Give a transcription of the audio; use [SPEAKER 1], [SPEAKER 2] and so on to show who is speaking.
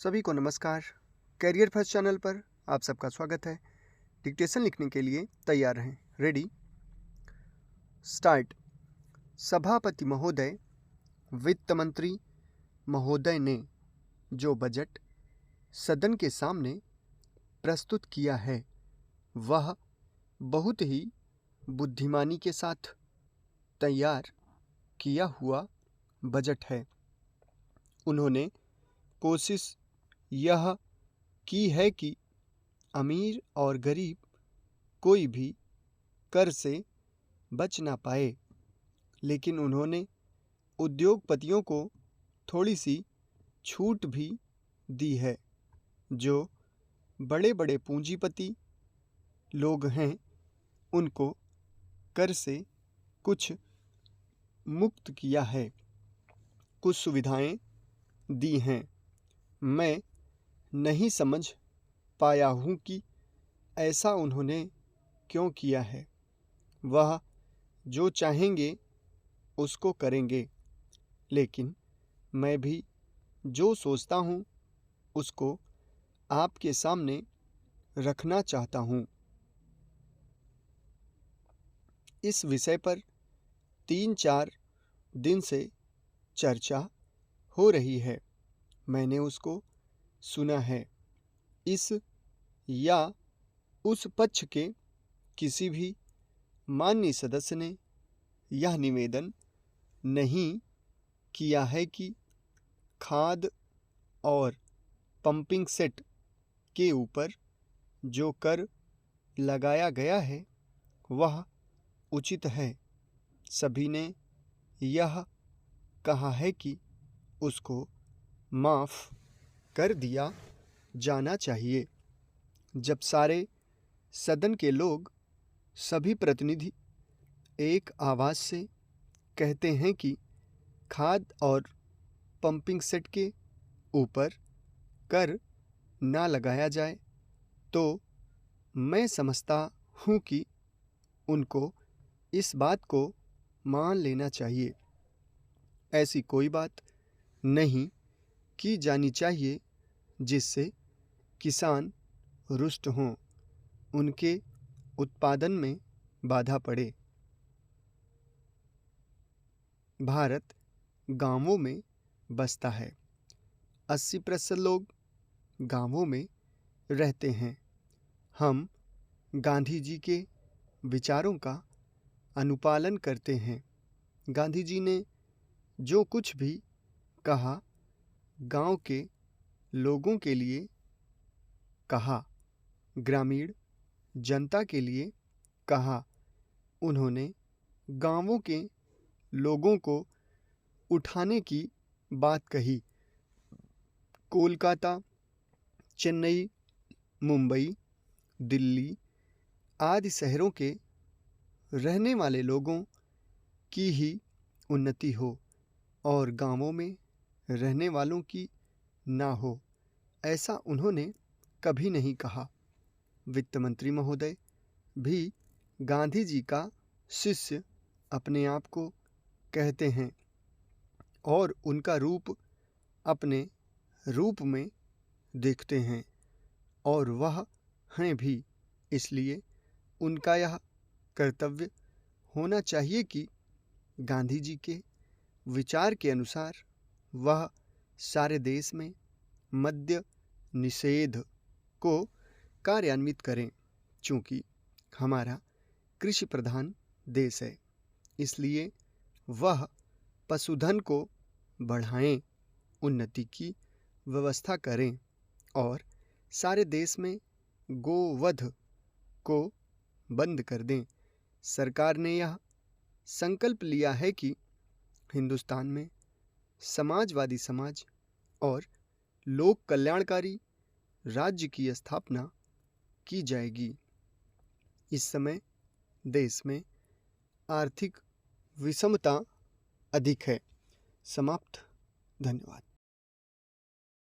[SPEAKER 1] सभी को नमस्कार। कैरियर फर्स्ट चैनल पर आप सबका स्वागत है। डिक्टेशन लिखने के लिए तैयार रहें। Ready start. सभापति महोदय, वित्त मंत्री महोदय ने जो बजट सदन के सामने प्रस्तुत किया है वह बहुत ही बुद्धिमानी के साथ तैयार किया हुआ बजट है। उन्होंने कोशिश यह की है कि अमीर और गरीब कोई भी कर से बच ना पाए, लेकिन उन्होंने उद्योगपतियों को थोड़ी सी छूट भी दी है। जो बड़े बड़े पूंजीपति लोग हैं उनको कर से कुछ मुक्त किया है, कुछ सुविधाएं दी हैं। मैं नहीं समझ पाया हूँ कि ऐसा उन्होंने क्यों किया है। वह जो चाहेंगे उसको करेंगे, लेकिन मैं भी जो सोचता हूँ उसको आपके सामने रखना चाहता हूँ। इस विषय पर 3-4 दिन से चर्चा हो रही है। मैंने उसको सुना है। इस या उस पक्ष के किसी भी माननीय सदस्य ने यह निवेदन नहीं किया है कि खाद और पंपिंग सेट के ऊपर जो कर लगाया गया है वह उचित है। सभी ने यह कहा है कि उसको माफ़ कर दिया जाना चाहिए। जब सारे सदन के लोग, सभी प्रतिनिधि एक आवाज़ से कहते हैं कि खाद और पंपिंग सेट के ऊपर कर ना लगाया जाए, तो मैं समझता हूँ कि उनको इस बात को मान लेना चाहिए। ऐसी कोई बात नहीं की जानी चाहिए जिससे किसान रुष्ट हों, उनके उत्पादन में बाधा पड़े। भारत गांवों में बसता है। 80% लोग गांवों में रहते हैं। हम गांधी जी के विचारों का अनुपालन करते हैं। गांधी जी ने जो कुछ भी कहा गांव के लोगों के लिए कहा, ग्रामीण जनता के लिए कहा। उन्होंने गांवों के लोगों को उठाने की बात कही। कोलकाता, चेन्नई, मुंबई, दिल्ली आदि शहरों के रहने वाले लोगों की ही उन्नति हो और गांवों में रहने वालों की ना हो, ऐसा उन्होंने कभी नहीं कहा। वित्त मंत्री महोदय भी गांधी जी का शिष्य अपने आप को कहते हैं और उनका रूप अपने रूप में देखते हैं, और वह हैं भी। इसलिए उनका यह कर्तव्य होना चाहिए कि गांधी जी के विचार के अनुसार वह सारे देश में मद्य निषेध को कार्यान्वित करें। चूँकि हमारा कृषि प्रधान देश है, इसलिए वह पशुधन को बढ़ाएं, उन्नति की व्यवस्था करें और सारे देश में गोवध को बंद कर दें। सरकार ने यह संकल्प लिया है कि हिंदुस्तान में समाजवादी समाज और लोक कल्याणकारी राज्य की स्थापना की जाएगी। इस समय देश में आर्थिक विषमता अधिक है। समाप्त। धन्यवाद।